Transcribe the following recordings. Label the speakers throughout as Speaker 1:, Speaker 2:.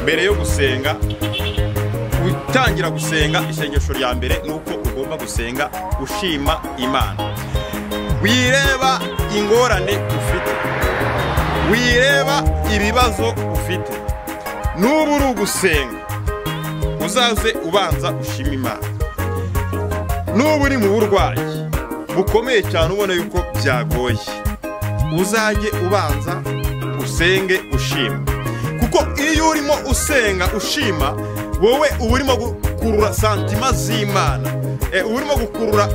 Speaker 1: mbere yo gusenga, utangira gusenga, isengesho rya mbere nuko ugomba gusenga ushima Imana. Wireba ingorane ufite, wireba ibibazo ufite, nubu uri gusenga uzaze ubanza ushima Imana. Nubu uri mu burwayi bukomeye cyane ubona yuko byagoye, uzajye ubanza usenge ushima, kuko iyo urimo usenga ushima wowe uba urimo gukurura santima z'Imana, urimo gukurura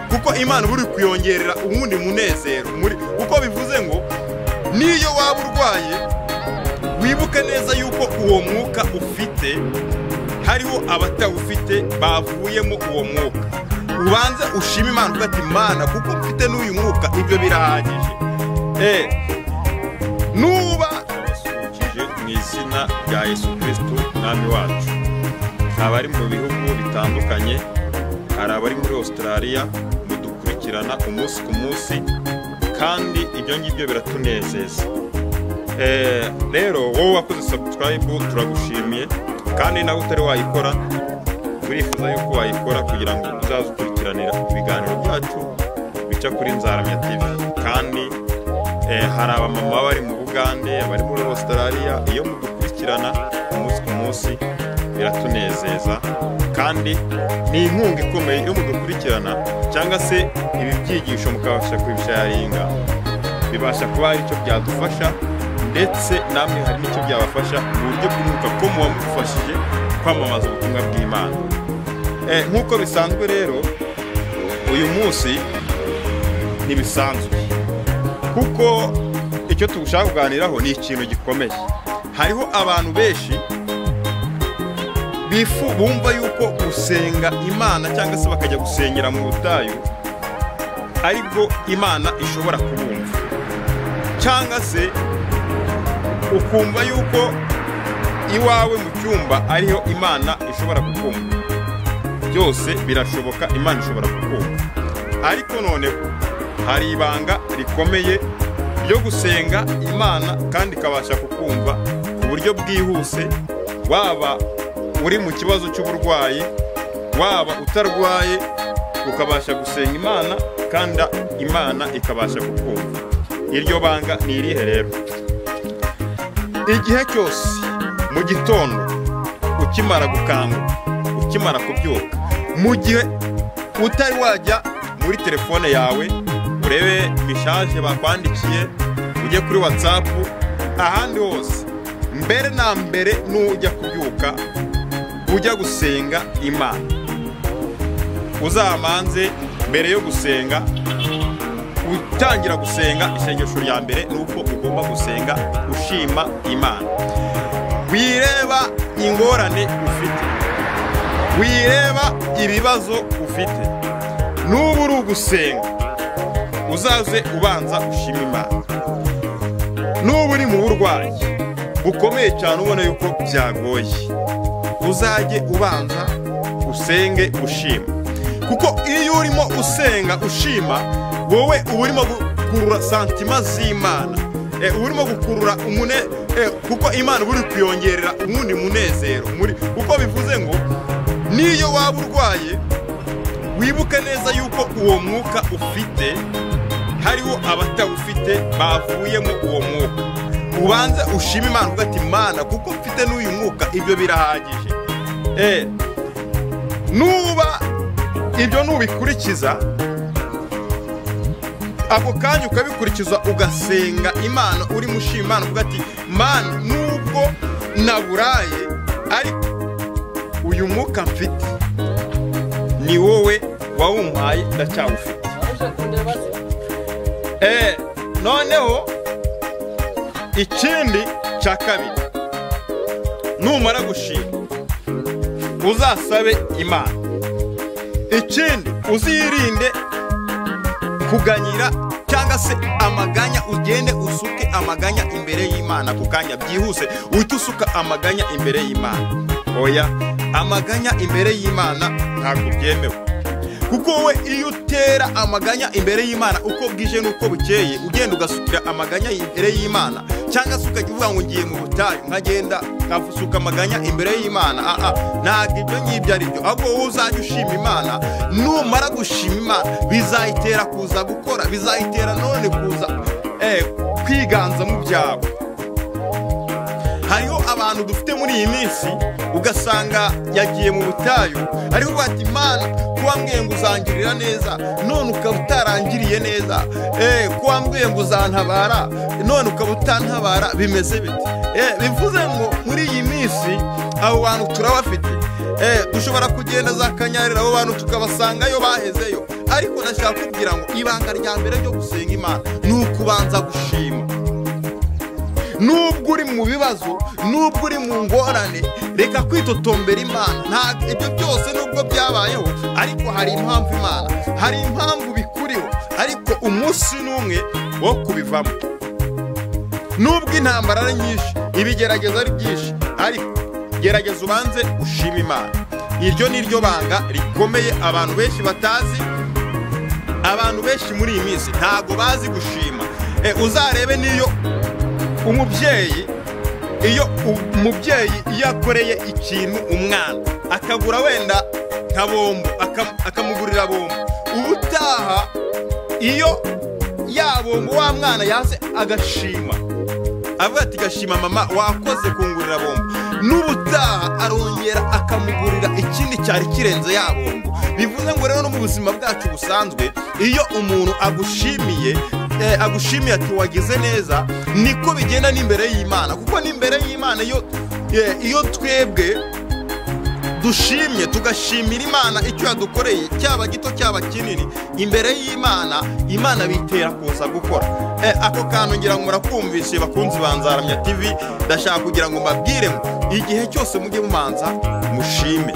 Speaker 1: kuko Imana uri kuyongerera ubundi munezero kuko bivuze ngo niyo waba urwaye wibuke neza yuko uwo mwuka ufite hariho abatawufite bavuyemo uwo mwuka, ubanze ushima Imana ugati Imana kuko mfite n'uyu mwuka, ibyo birahagije. Nuba basukije mu izina rya Yesu Kristo mwami wacu, abari mu bihugu bitandukanye, hari abari muri Australia mudukurikirana umunsi ku munsi, kandi ibyo ngibyo biratunezeza. Rero wowe wakoze subscribe turagushimiye, kandi nawe utari wayikora turifuza yuko wayikora kugira ngo uzaze ukurikiranira ibiganiro byacu bica kuri Nzaramya TV. Kandi hari abamama bari mu Bugande, abari muri Australia, iyo mudukurikirana umunsi ku munsi biratunezeza, kandi ni inkunga ikomeye iyo mudukurikirana, cyangwa se ibi byigisho mukabasha kubisharinga, bibasha kuba hari icyo byadufasha, ndetse namwe hari n'icyo byabafasha mu buryo bw'umwuka ko muba mufashije kwamamaza ubutumwa bw'Imana. Nk'uko bisanzwe rero uyu munsi ntibisanzwe, kuko icyo tugushaka kuganiraho ni ikintu gikomeye. Hariho abantu benshi bumva yuko gusenga Imana cyangwa se bakajya gusengera mu butayu aribwo Imana ishobora kubumva, cyangwa se ukumva yuko iwawe mu cyumba ariho Imana ishobora kukumva. Byose birashoboka, Imana ishobora kukumva, ariko noneho hari ibanga rikomeye ryo gusenga Imana kandi ikabasha kukumva ku buryo bwihuse, waba uri mu kibazo cy'uburwayi, waba utarwaye, ukabasha gusenga Imana kandi Imana ikabasha kukumva. Iryo banga ni irihe rero? Igihe cyose mu gitondo ukimara gukanguka, ukimara kubyuka, mu gihe utari wajya muri telefone yawe urebe message bakwandikiye, ujye kuri WhatsApp, ahandi hose, mbere na mbere nujya kubyuka ujya gusenga Imana, uzamanze mbere yo gusenga, utangira gusenga, isengesho rya mbere nuko ugomba gusenga ushima Imana. Wireba ingorane ufite, wireba ibibazo ufite, nubu uri gusenga uzaze ubanza ushima Imana. Nubu uri mu burwayi bukomeye cyane ubona yuko byagoye, uzajye ubanza usenge ushima, kuko iyo urimo usenga ushima wowe uba urimo gukurura santima z'Imana, uba urimo gukurura kuko Imana uri kuyongerera ubundi munezero kuko bivuze ngo niyo waba urwaye wibuke neza yuko uwo mwuka ufite hariho abatawufite bavuyemo uwo mwuka, ubanze ushima Imana ugati Imana kuko mfite n'uyu mwuka, ibyo birahagije. Nuba ibyo nubikurikiza, ako kanya ukabikurikiza ugasenga Imana, uri mushima Imana ugati Mana nubwo naburaye ariko uyu mwuka mfite ni wowe wawumpaye ndacyawufite. Noneho ikindi cya kabiri, numara gushima uzasabe Imana. Ikindi uzirinde kuganyira cyangwa se amaganya, ugende usuke amaganya imbere y'Imana ku kanya byihuse, uhita usuka amaganya imbere y'Imana. Oya, amaganya imbere y'Imana ntabwo byemewe, kuko wowe iyo utera amaganya imbere y'Imana uko bwije nuko bukeye, ugenda ugasukira amaganya imbere y'Imana, cyangwa se ukajya uvuga ngo ngiye mu butayu nkagenda nkafusuka amaganya imbere y'Imana. Ntabwo ibyo ngibyo ari byo, ahubwo wowe uzajya ushima Imana. Numara gushima Imana bizayitera kuza gukora, bizayitera none kuza kwiganza mu byawe. Hariho abantu dufite muri iyi minsi ugasanga yagiye mu butayu ariko bati Imana kuwambwiye ngo uzangirira neza none ukaba utarangiriye neza, kuwambwiye ngo uzantabara none ukaba utantabara, bimeze bite? Bivuze ngo muri iyi minsi abo bantu turabafite. Dushobora kugenda za Kanyarira abo bantu tukabasangayo bahezeyo, ariko ndashaka kubwira ngo ibanga rya mbere ryo gusenga Imana ni ukubanza gushima. Nubwo uri mu bibazo, nubwo uri mu ngorane, reka kwitotombera Imana. Nta ibyo byose nubwo byabayeho, ariko hari impamvu Imana, hari impamvu bikuriho, ariko umunsi n'umwe wo kubivamo. Nubwo intambara ari nyinshi, ibigerageza ari byinshi, ariko gerageza ubanze ushima Imana. Iryo ni ryo banga rikomeye abantu benshi batazi. Abantu benshi muri iyi minsi ntago bazi gushima. Uzarebe niyo umubyeyi iyo akoreye ikintu umwana akagura wenda nka bombo, akamugurira bombo, ubutaha iyo ya bombo wa mwana yaze agashima, avuga ati gashima mama wakoze kungurira bombo, n'ubutaha arongera akamugurira ikindi cyari kirenze ya bombo. Bivuze ngo rero no mu buzima bwacu busanzwe iyo umuntu agushimiye ati wagize neza, niko bigenda n'imbere y'Imana. Kuko n'imbere y'Imana iyo twebwe dushimye tugashimira Imana icyo yadukoreye, cyaba gito cyaba kinini, imbere y'Imana, Imana bitera kuza gukora. Ako kantu ngira ngo murakumvishe bakunzi ba Nzaramya TV. Ndashaka kugira ngo mbabwire ngo igihe cyose mujye mumanza mushime.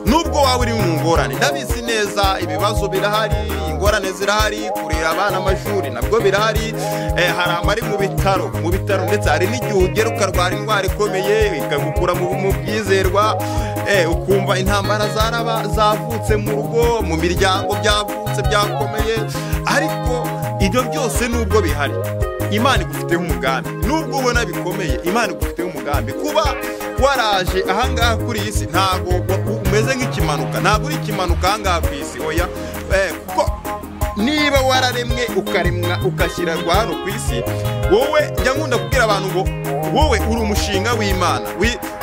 Speaker 1: Nubwo waba uri mu ngorane, ndabizi neza ibibazo birahari, ingorane zirahari, kurira abana amashuri nabwo birahari, hari abari mu bitaro ndetse hari n'igihe ugera ukarwara indwara ikomeye ikagukura mu byizerwa, ukumva intambara zavutse mu rugo, mu miryango byavutse byakomeye. Ariko ibyo byose nubwo bihari, Imana igufiteho umugambi. Nubwo ubona bikomeye, Imana igufiteho umugambi. Kuba waraje ahangaha kuri iyi si ntago umeze nk'ikimanuka, ntago uri ikimanuka ahangaha ku isi, oya. Kuko niba wararemwe ukaremwa ugashyirwa hano ku isi, wowe njya nkunda kubwira abantu ngo wowe uri umushinga w'Imana.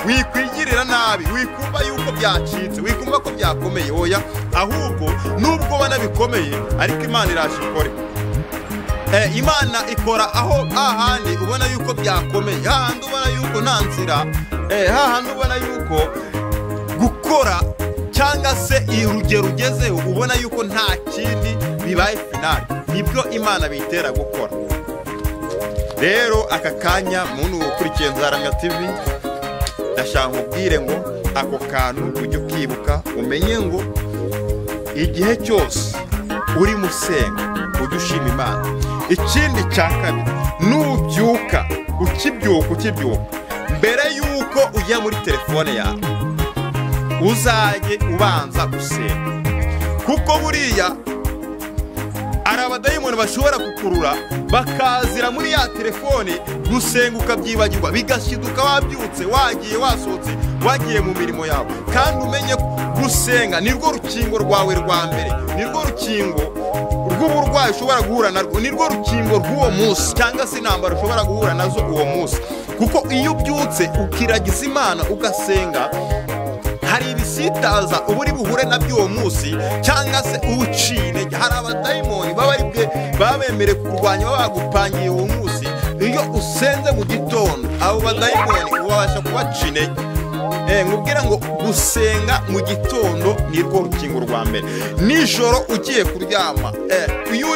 Speaker 1: Wikwigirira nabi, wikumva yuko byacitse, wikumva ko byakomeye, oya. Ahubwo nubwo ubona bikomeye, ariko Imana iraje ikore. Imana ikora aho ahandi ubona yuko byakomeye, hahandi ubona yuko nta nzira, hahandi ubona yuko gukora cyangwa se urugero ugezeho ubona yuko nta kindi bibaye finali, nibwo Imana bitera gukora. Rero aka kanya muntu ukurikiye Nzaramya TV, ndashaka nkubwire ngo ako kantu ujye ukibuka, umenye ngo igihe cyose uri musenga ujye ushima Imana. Ikindi cya kabiri, nubyuka ukibyuka mbere yuko ujya muri telefone yawe uzajye ubanza gusenga. Kuko buriya ari abadayimoni bashobora kukurura bakazira muri ya telefone, gusenga ukabyibagirwa, bigashiduka wabyutse, wagiye wasohotse, wagiye mu mirimo yawe. Kandi umenye gusenga nirwo rukingo rwawe rwa mbere, nirwo rukingo rw'uburwayi ushobora guhura narwo, nirwo rukingo rw'uwo munsi cyangwa se intambara ushobora guhura nazo uwo munsi. Kuko iyo ubyutse ukiragiza Imana ugasenga, hari ibisitaza uba uri buhure nabyo uwo munsi, cyangwa se uwuciye intege. Hari abadayimoni baba bemerewe kurwanya, baba bagupangiye uwo munsi. Iyo usenze mu gitondo, abo badayimoni ubasha kubaca intege. Nkubwira ngo gusenga mu gitondo nirwo rukingo rwa mbere. Nijoro ugiye kuryama, iyo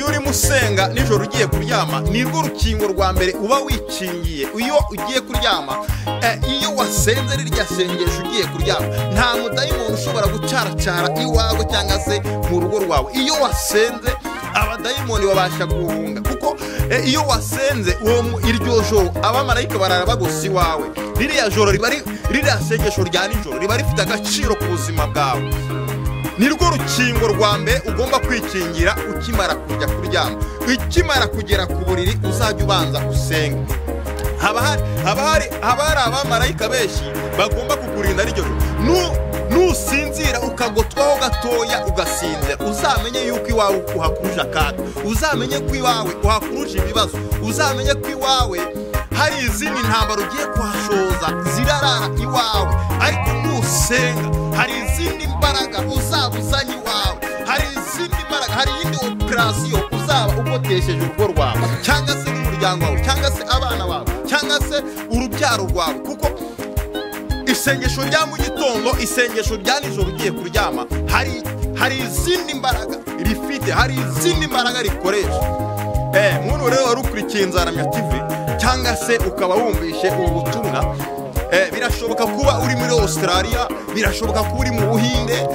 Speaker 1: urimo usenga nijoro ugiye kuryama, nirwo rukingo rwa mbere uba wikingiye. Iyo ugiye kuryama, iyo wasenze rirya sengesho ugiye kuryama, nta mudayimoni ushobora gucaracara iwawe cyangwa se mu rugo rwawe. Iyo wasenze, abadayimoni babasha guhunga. Kuko iyo wasenze iryo joro abamarayika barara bagusa iwawe. Ririya joro ririya sengesho rya nijoro riba rifite agaciro ku buzima bwawe.
Speaker 2: nirwo rukingo rwa mbere ugomba kwikingira ukimara kujya kuryama. Ukimara kugera ku buriri uzajya ubanza usenge. haba hari abamarayika benshi bagomba kukurinda nijoro. Nusinzira ukagotwaho gatoya ugasinzira, uzamenye yuko iwawe uhakuruje akaga, uzamenye ko iwawe uhakuruje ibibazo, uzamenye ko iwawe hari izindi ntambaro ugiye kuhashoza zirarara iwawe. Ariko nusenga hari izindi mbaraga uzaba uzanye iwawe, hari izindi mbaraga, hari iyindi operasiyo uzaba ugotesheje urugo rwawe cyangwa se n'umuryango wawe cyangwa se abana bawe cyangwa se urubyaro rwawe. Kuko isengesho rya mu gitondo, isengesho rya nijoro ugiye kuryama, hari izindi mbaraga rifite, hari izindi mbaraga rikoresha. Muntu rero wari ukurikiye Nzaramya TV cyangwa se ukaba wumvishe ubu butumwa, birashoboka kuba uri muri Australia, birashoboka kuba uri mu Buhinde,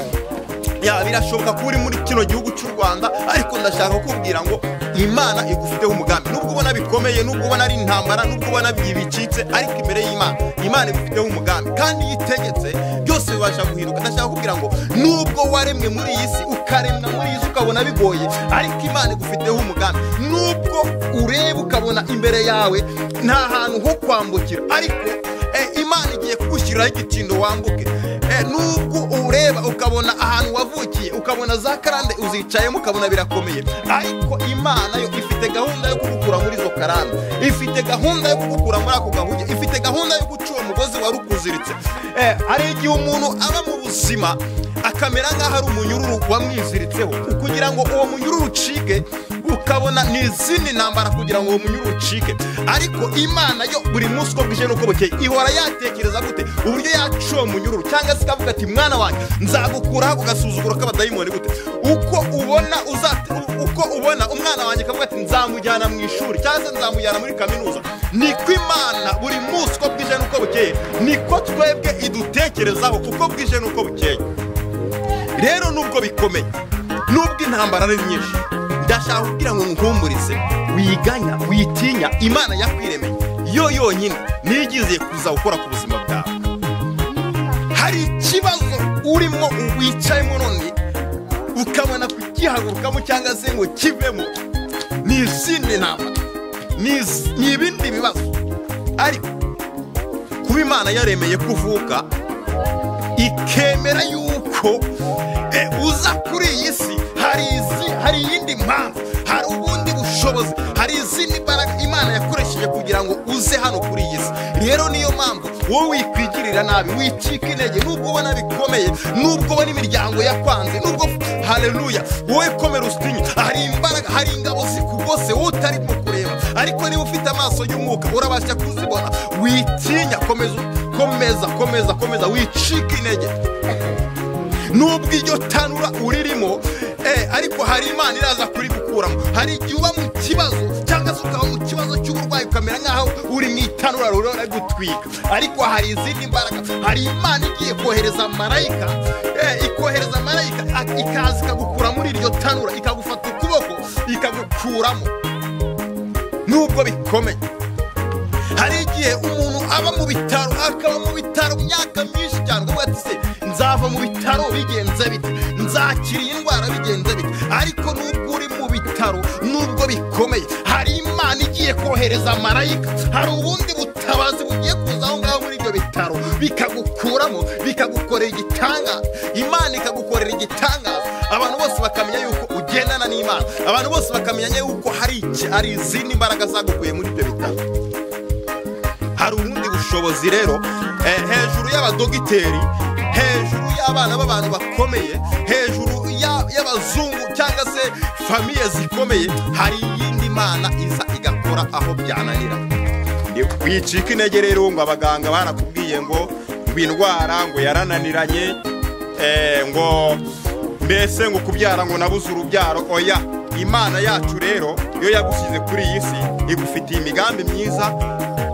Speaker 2: birashoboka kuba uri muri kino gihugu cy'u Rwanda, ariko ndashaka kukubwira ngo Imana igufiteho umugambi. Nubwo ubona bikomeye, nubwo ubona ari intambara, nubwo ubona bicitse, ariko imbere y'Imana, Imana igufiteho umugambi kandi yitegetse byose bibasha guhinduka. Ndashaka kukubwira ngo nubwo waremwe muri iyi si, ukaremwa muri iyi si ukabona bigoye, ariko Imana igufiteho umugambi. Nubwo ureba ukabona imbere yawe nta hantu ho kwambukira, ariko Imana igiye kugushyiriraho igitindo wambuke. Nubwo ureba ukabona ahantu wavukiye, ukabona za karande uzicayemo ukabona birakomeye, ariko Imana yo ifite gahunda yo kugukura muri zo karande, ifite gahunda yo kugukura muri ako gahuge, ifite gahunda yo guca uwo mugozi wari ukuziritse. Hari igihe umuntu aba mu buzima akamera nk'aho ari umunyururu wamwiziritseho, kugira ngo uwo munyururu ucike, ukabona ni izindi ntambara kugira ngo uwo munyururu ucike. Ariko Imana yo buri munsi uko bwije n'uko bukeye ihora yatekereza gute uburyo yaca uwo munyururu, cyangwa se ikavuga ati mwana wanjye nzagukuraho ako gasuzuguro k'abadayimoni gute. Uko ubona umwana wanjye akavuga ati nzamujyana mu ishuri cyangwa se nzamujyana muri kaminuza, niko Imana buri munsi uko bwije n'uko bukeye, niko twebwe idutekerezaho uko bwije n'uko bukeye. Rero nubwo bikomeye, nubwo intambara ari nyinshi, ndashaka kugira ngo nkumburize, wiganya, witinya, Imana yakwiremeye yo yonyine nigize kuza gukora ku buzima bwawe. Hari ikibazo urimo wicayemo none ukabona kugihagurukamo cyangwa se ngo kivemo, ni izindi ntambara, ni ibindi bibazo, ariko kuba Imana yaremeye kuvuka ikemera yuko uza kuri iyi si, hari iyindi mpamvu, hari ubundi bushobozi, hari izindi mbaraga Imana yakoresheje kugira ngo uze hano kuri iyi si. Rero niyo mpamvu wowe wikwigirira nabi, wicika intege, nubwo ubona bikomeye, nubwo ubona imiryango yakwanze, nubwo haleluya, wowe komera usitinye. Hari imbaraga, hari ingabo zikugose wowe utarimo kureba, ariko niba ufite amaso y'umwuka urabasha kuzibona. Witinya, komeza, wicika intege. Nubwo iryo tanura uririmo, ariko hari Imana iraza kuri gukuramo. Hari igihe uba mu kibazo cyangwa se ukaba mu kibazo cy'uburwayi ukamera nk'aho uri mu itanura rurora gutwika, ariko hari izindi mbaraga. Hari Imana igiye kohereza marayika, ikohereza marayika ikaza ikagukura muri iryo tanura, ikagufata ukuboko ikagukuramo nubwo bikomeye. Hari igihe umuntu aba mu bitaro, akaba mu bitaro myaka myinshi cyane, ukavuga ati se nzava mu bitaro bigenze bite, nzakira iyi ndwara bigenze bite. Ariko nubwo uri mu bitaro, nubwo bikomeye, hari Imana igiye kohereza marayika, hari ubundi butabazi bugiye kuza aho ngaho muri ibyo bitaro, bikagukuramo, bikagukorera igitangaza. Imana ikagukorera igitangaza, abantu bose bakamenya yuko ugendana n'Imana, abantu bose bakamenya yuko hari izindi mbaraga zagukuye muri ibyo bitaro. Hari ubundi bushobozi rero, hejuru y'abadogiteri, hejuru y'abana b'abantu bakomeye, hejuru y'abazungu cyangwa se famiye zikomeye, hari iyindi Mana iza igakora aho byananira. Wicika intege rero ngo abaganga barakubwiye ngo indwara ngo yarananiranye, ngo mbese ngo kubyara ngo nabuze urubyaro. Oya, Imana yacu rero iyo yagushyize kuri iyi si igufitiye imigambi myiza.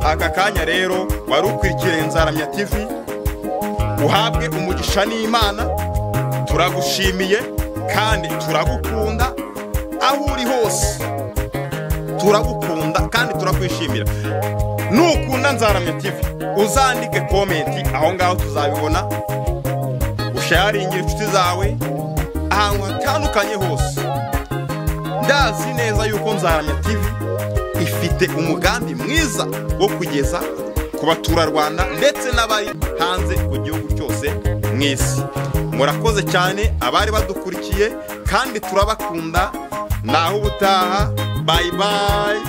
Speaker 2: Aka kanya rero wari ukurikire Nzaramya TV, uhabwe umugisha n'Imana. Turagushimiye kandi turagukunda, aho uri hose turagukunda kandi turakwishimira. Nukunda Nzaramya TV uzandike komenti aho ngaho tuzabibona, usharingira inshuti zawe, ahantu hatandukanye hose. Ndazi neza yuko Nzaramya TV ifite umugambi mwiza wo kugeza ku baturarwanda ndetse n'abari hanze ku gihugu cyose mu isi. Murakoze cyane abari badukurikiye kandi turabakunda. Naho ubutaha, bye bye.